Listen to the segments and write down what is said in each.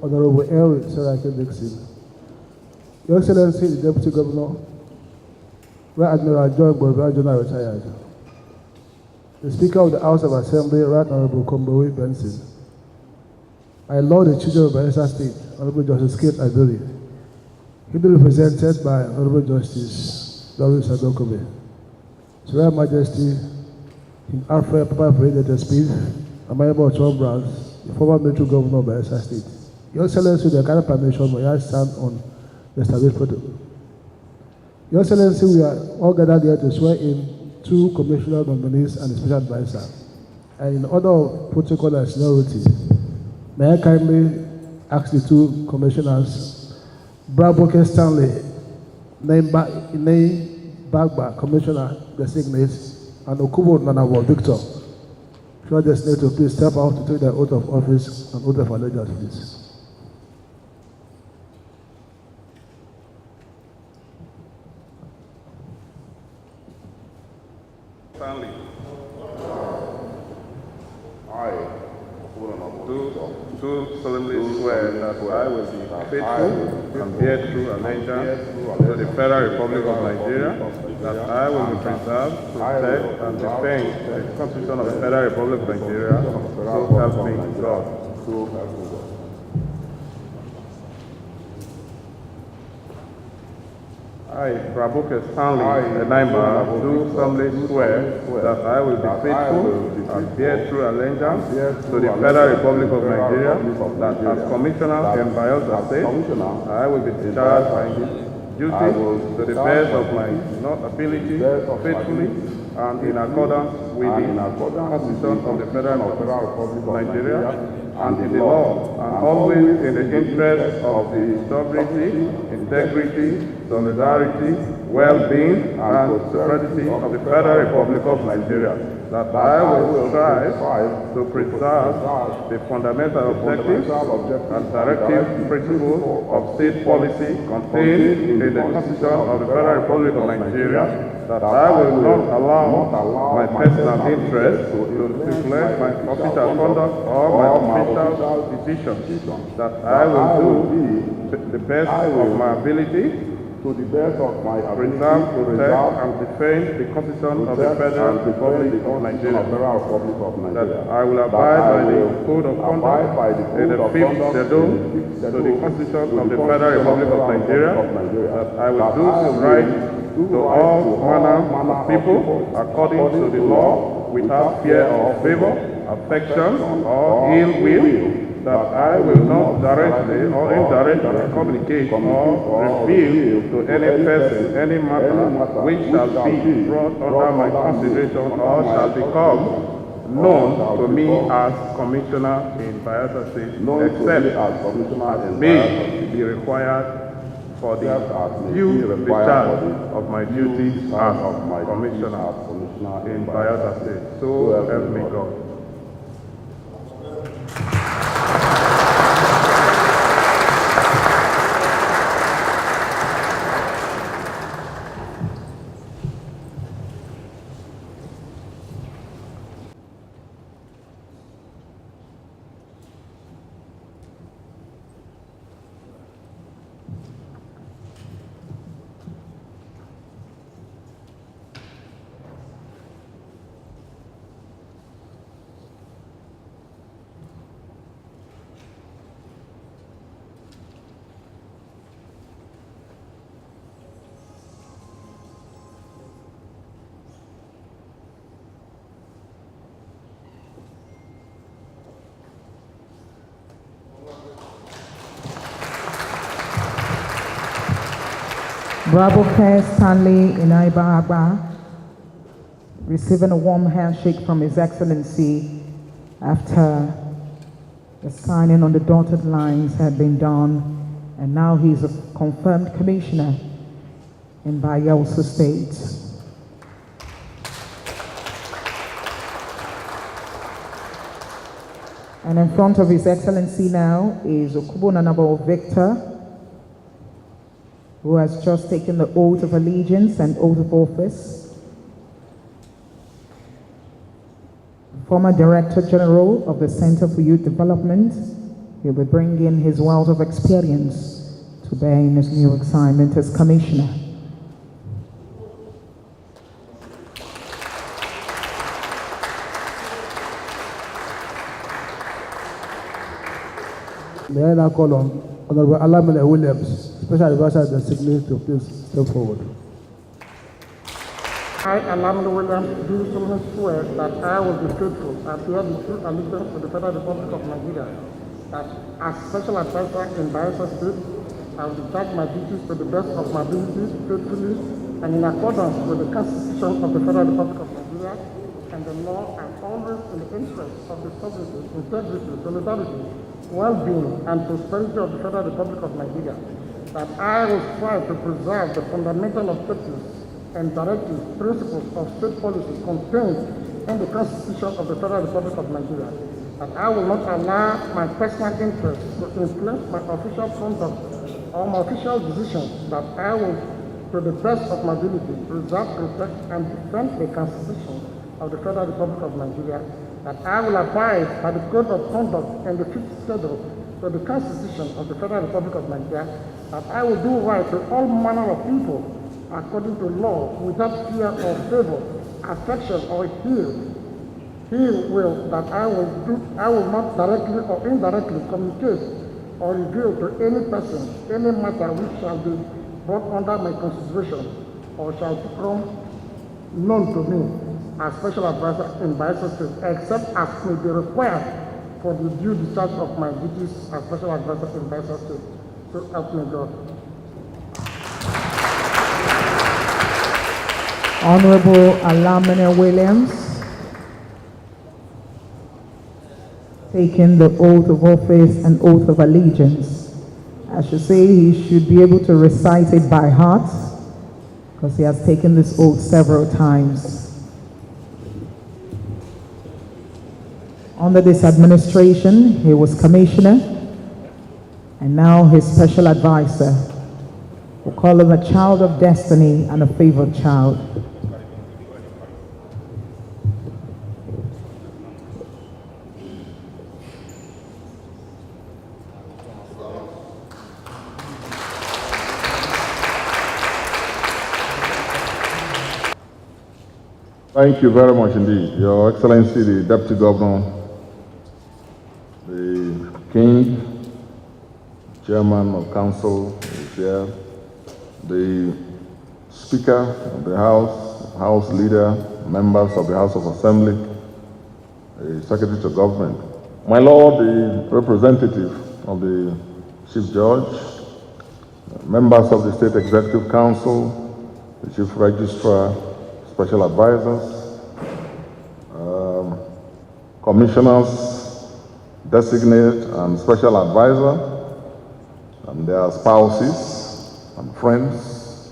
Honorable L. Seriake Dickson. Your Excellency, the Deputy Governor, Right Admiral John Borbia Jonah retired. The Speaker of the House of Assembly, Right Honorable Kombowe Benson. My Lord, the Children of Bayelsa State, Honorable Justice Kate Adori, ably represented by Honorable Justice Lawrence Adokobe. His Royal Majesty, King Alfred Papa President Speed, Amayabo John Browns, the former military governor of Bayelsa State. Your Excellency, the kind of permission, may I stand on the established protocol. Your Excellency, we are all gathered here to swear in 2 commissioner nominees and a special advisor. And in order of protocol and seniority, may I kindly ask the 2 commissioners, Braboke Stanley, Bagba, Commissioner Designate, and Okubo Nanabo Victor, Commissioner Designate, to please step out to take their oath of office and oath of allegiance, please. Stanley. I do solemnly swear that I will be faithful and bear true allegiance to the Federal Republic of Nigeria, that I will be preserved, protect, and defend the Constitution of the Federal Republic of Nigeria, so help me God. I, Braboke Stanley Enaimba, do solemnly swear that I will be faithful and bear true allegiance to the Federal Republic of Nigeria, that as Commissioner in Bayelsa State, I will be discharged my duty to the best of my ability, faithfully and in accordance with the Constitution of the Federal Republic of Nigeria, and in the law, and always in the interest of the sovereignty, integrity, solidarity, well-being, and prosperity of the Federal Republic of Nigeria, that I will strive to preserve the fundamental objectives and directive principles of state policy contained in the Constitution of the Federal Republic of Nigeria, that I will not allow my personal interest to influence my official conduct or my official decisions, that I will do the best of my ability to the best of my ability, preserve, protect, and defend the Constitution of the Federal Republic of Nigeria, that I will abide by the Code of Conduct in the 5th Schedule to the Constitution of the Federal Republic of Nigeria, that I will do right to all manner of people according to the law, without fear of favor, affection, or ill will, that I will not directly or indirectly communicate or reveal to any person any matter which shall be brought under my consideration or shall become known to me as Commissioner in Bayelsa State, except as may be required for the due discharge of my duties as Commissioner in Bayelsa State. So help me God. Braboke Stanley Enaimba, receiving a warm handshake from His Excellency after the signing on the dotted lines had been done, and now he's a confirmed commissioner in Bayelsa State. And in front of His Excellency now is Okubo Nanabo Victor, who has just taken the oath of allegiance and oath of office. Former Director General of the Center for Youth Development, He'll be bringing his wealth of experience to bear in his new assignment as Commissioner. May I now call on Honorable Alamine Williams, Special Advisor Designate, to please step forward. I, Alamine Williams, do solemnly swear that I will be faithful and bear the true allegiance to the Federal Republic of Nigeria, that as Special Advisor in Bayelsa State, I will discharge my duties to the best of my ability, faithfully, and in accordance with the Constitution of the Federal Republic of Nigeria and the law, and always in the interest of the sovereignty, integrity, solidarity, well-being, and prosperity of the Federal Republic of Nigeria, that I will strive to preserve the fundamental objectives and directives, principles of state policy contained in the Constitution of the Federal Republic of Nigeria, that I will not allow my personal interests to influence my official conduct or my official decisions, that I will, to the best of my ability, preserve, protect, and defend the Constitution of the Federal Republic of Nigeria, that I will abide by the Code of Conduct and the Fifth Schedule to the Constitution of the Federal Republic of Nigeria, that I will do right to all manner of people according to law, without fear or favor, affection or will that I will not directly or indirectly communicate or reveal to any person any matter which shall be brought under my consideration or shall become known to me as Special Advisor in Bayelsa State, except as may be required for the due discharge of my duties as Special Advisor in Bayelsa State. So help me God. Honorable Alamine Williams, taking the oath of office and oath of allegiance. I should say he should be able to recite it by heart because he has taken this oath several times. Under this administration, he was Commissioner and now his Special Advisor. We'll call him a child of destiny and a favored child. Thank you very much indeed, Your Excellency, the Deputy Governor, the King, Chairman of Council is here, the Speaker of the House Leader, members of the House of Assembly, the Secretary to Government, my Lord, the representative of the Chief Judge, members of the State Executive Council, the Chief Registrar, Special Advisors, Commissioners, Designate and Special Advisor, and their spouses and friends,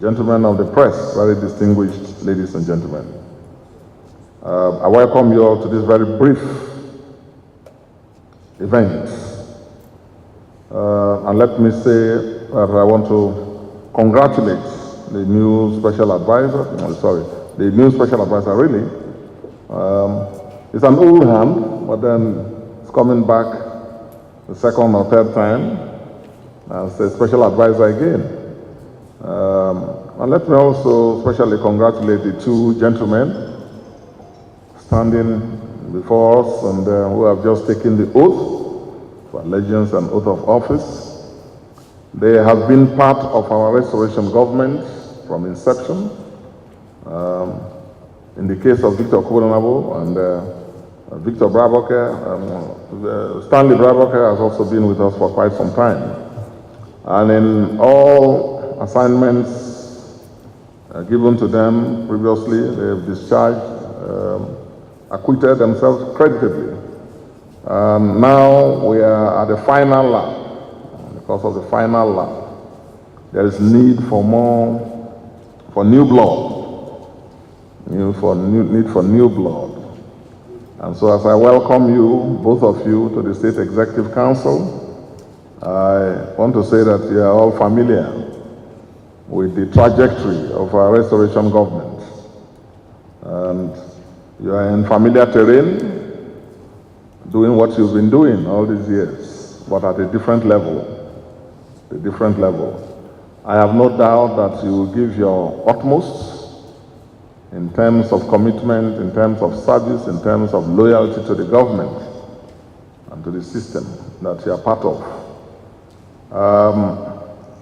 gentlemen of the press, very distinguished ladies and gentlemen. I welcome you all to this very brief event. And let me say that I want to congratulate the new Special Advisor, the new Special Advisor really. It's an old hand, but then it's coming back the second or third time as a Special Advisor again. And let me also especially congratulate the two gentlemen standing before us and who have just taken the oath for allegiance and oath of office. They have been part of our restoration government from inception. In the case of Victor Kobonabo and Victor Braboke, Stanley Braboke has also been with us for quite some time. And in all assignments given to them previously, they have discharged, acquitted themselves creditably. Now we are at the final lap. Because of the final lap, there is need for new blood, need for new blood. And so as I welcome you, both of you, to the State Executive Council, I want to say that you are all familiar with the trajectory of our restoration government. And you are in familiar terrain. doing what you've been doing all these years, but at a different level. A different level. I have no doubt that you will give your utmost in terms of commitment, in terms of service, in terms of loyalty to the government and to the system that you are part of.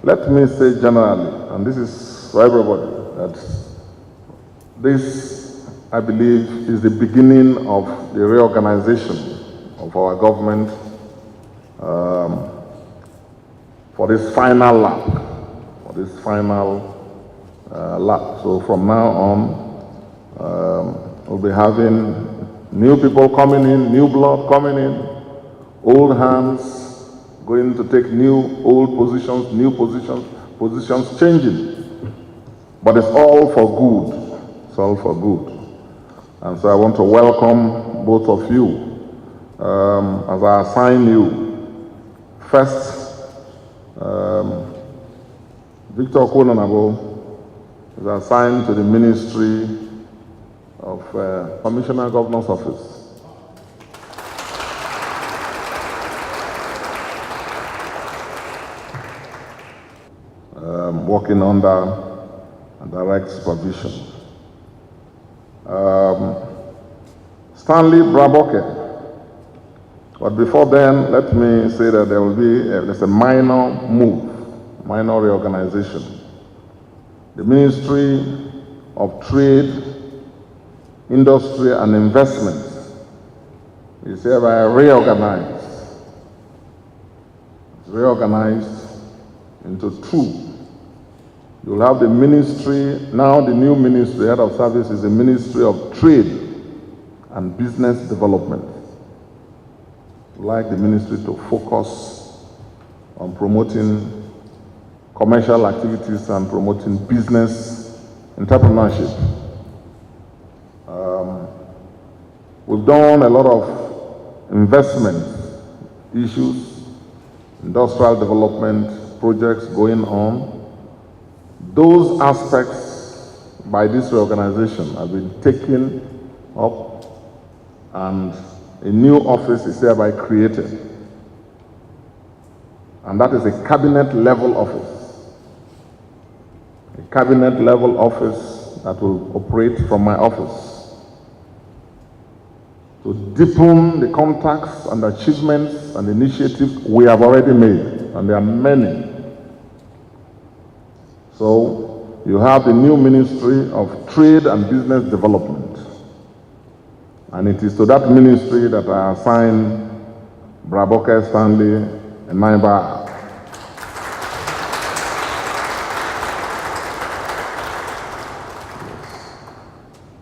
Let me say generally, and this is for everybody, that this, I believe, is the beginning of the reorganization of our government for this final lap, So from now on, we'll be having new people coming in, new blood coming in, old hands going to take old positions, new positions changing. But it's all for good. It's all for good. And so I want to welcome both of you as I assign you. First, Victor Okononabo is assigned to the Ministry of Commissioner Governor's Office. Working under a direct supervision. Stanley Braboke. But before then, let me say that there's a minor move, minor reorganization. The Ministry of Trade, Industry and Investment is hereby reorganized. It's reorganized into two. You'll have the ministry, now the new ministry, head of service is the Ministry of Trade and Business Development. We'd like the ministry to focus on promoting commercial activities and promoting business entrepreneurship. We've done a lot of investment issues, industrial development projects going on. Those aspects by this reorganization have been taken up and a new office is hereby created. And that is a cabinet level office. A cabinet level office that will operate from my office to deepen the contacts and achievements and initiatives we have already made, and there are many. So you have the new Ministry of Trade and Business Development. And it is to that ministry that I assign Braboke Stanley Enaiba.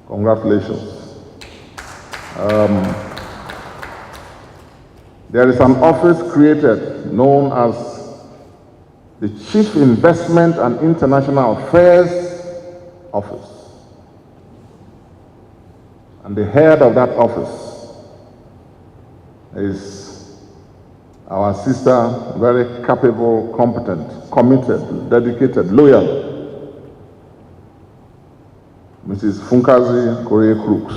Congratulations. There is an office created known as the Chief Investment and International Affairs Office. And the head of that office is our sister, very capable, competent, committed, dedicated, loyal, Mrs. Funkazi Korea Crooks.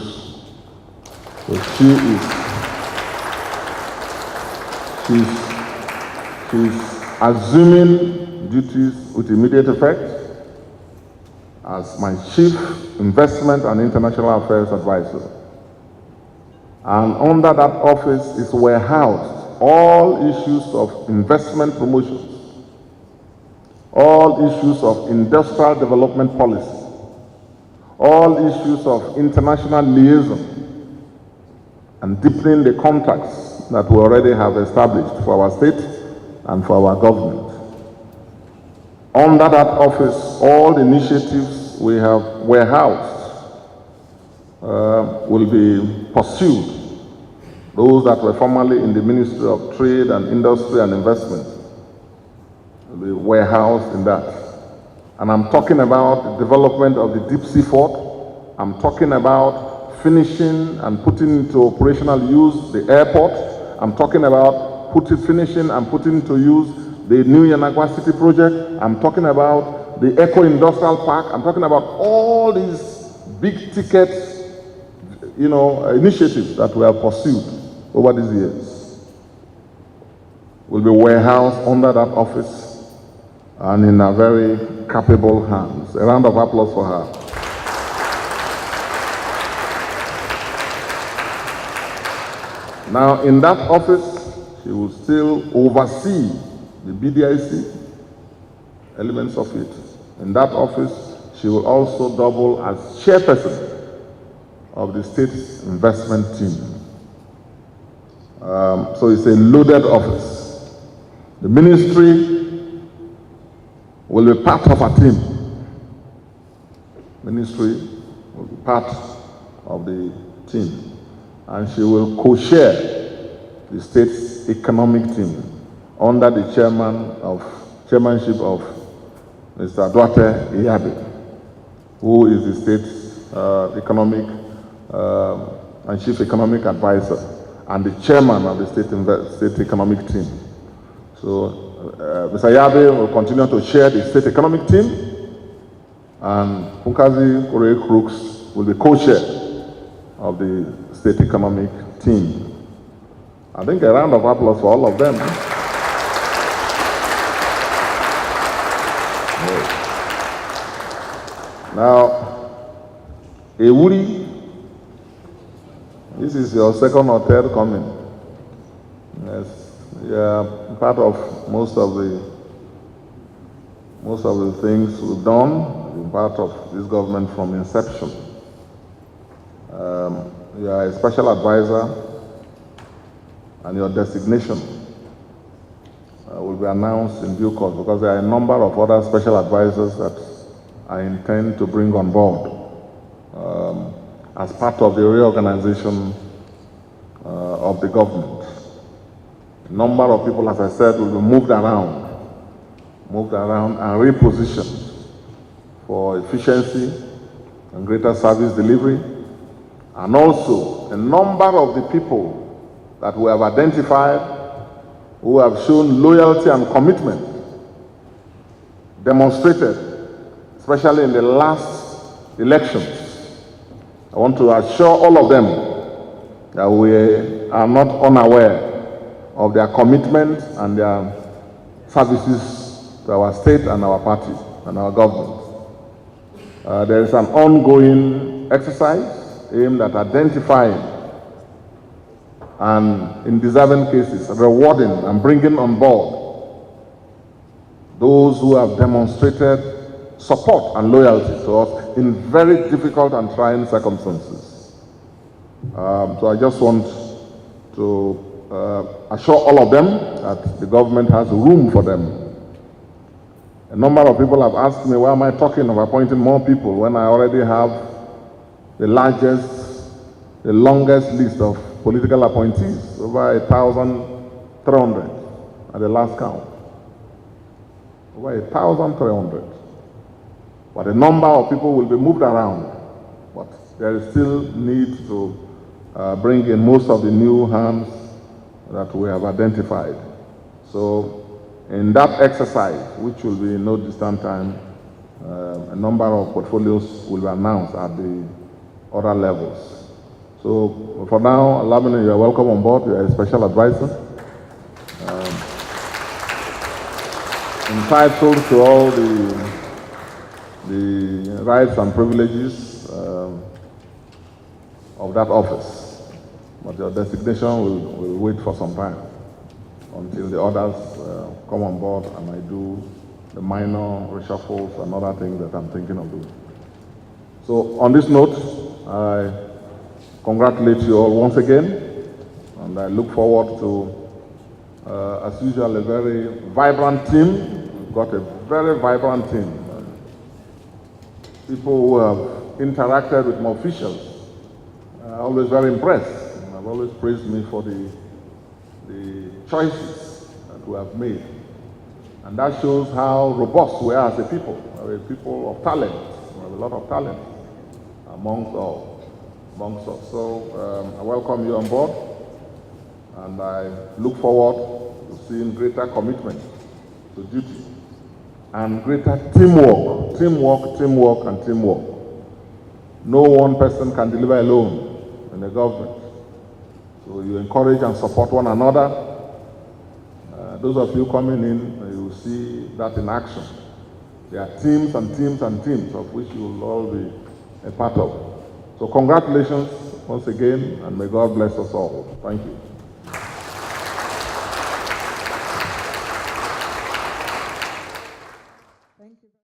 So she's assuming duties with immediate effect as my Chief Investment and International Affairs Advisor. And under that office is warehoused all issues of investment promotions, all issues of industrial development policy, all issues of international liaison, and deepening the contacts that we already have established for our state and for our government. Under that office, all the initiatives we have warehoused will be pursued. Those that were formerly in the Ministry of Trade and Industry and Investment will be warehoused in that. And I'm talking about the development of the deep sea port. I'm talking about finishing and putting into operational use the airport. I'm talking about finishing and putting to use the new Yanagwa City project. I'm talking about the eco-industrial park. I'm talking about all these big ticket, initiatives that we have pursued over these years will be warehoused under that office and in a very capable hands. A round of applause for her. Now, in that office, she will still oversee the BDIC, elements of it. In that office, she will also double as chairperson of the state's investment team. So it's a loaded office. The ministry will be part of a team. Ministry will be part of the team. And she will co-share the state's economic team under the chairmanship of Mr. Duarte Iyabe, who is the state's economic and chief economic advisor and the chairman of the state economic team. So Mr. Iyabe will continue to share the state economic team, and Punkazi Kore Crooks will be co-chair of the state economic team. I think a round of applause for all of them. Now, Ewuri, this is your second or third coming. Yes, you are part of most of the things we've done. You're part of this government from inception. You are a special advisor, and your designation will be announced in due course, because there are a number of other special advisors that I intend to bring on board as part of the reorganization of the government. A number of people, as I said, will be moved around and repositioned for efficiency and greater service delivery. And also, a number of the people that we have identified who have shown loyalty and commitment, demonstrated, especially in the last elections. I want to assure all of them that we are not unaware of their commitment and their services to our state and our party and our government. There is an ongoing exercise aimed at identifying and, in deserving cases, rewarding and bringing on board those who have demonstrated support and loyalty to us in very difficult and trying circumstances. So I just want to assure all of them that the government has room for them. A number of people have asked me, why am I talking of appointing more people when I already have the longest list of political appointees, over 1,300 at the last count. Over 1,300. But a number of people will be moved around. But there is still need to bring in most of the new hands that we have identified. So in that exercise, which will be in no distant time, a number of portfolios will be announced at the other levels. So for now, allow me to, you are welcome on board. You are a special advisor. Entitled to all the rights and privileges of that office. But your designation will wait for some time until the others come on board and I do the minor reshuffles and other things that I'm thinking of doing. So on this note, I congratulate you all once again, and I look forward to, as usual, a very vibrant team. We've got a very vibrant team. People who have interacted with my officials are always very impressed. And have always praised me for the choices that we have made. And that shows how robust we are as a people. We're a people of talent. We have a lot of talent amongst us. So I welcome you on board, and I look forward to seeing greater commitment to duty and greater teamwork. No one person can deliver alone in the government. So you encourage and support one another. Those of you coming in, you will see that in action. There are teams and teams and teams of which you will all be a part of. So congratulations once again, and may God bless us all. Thank you.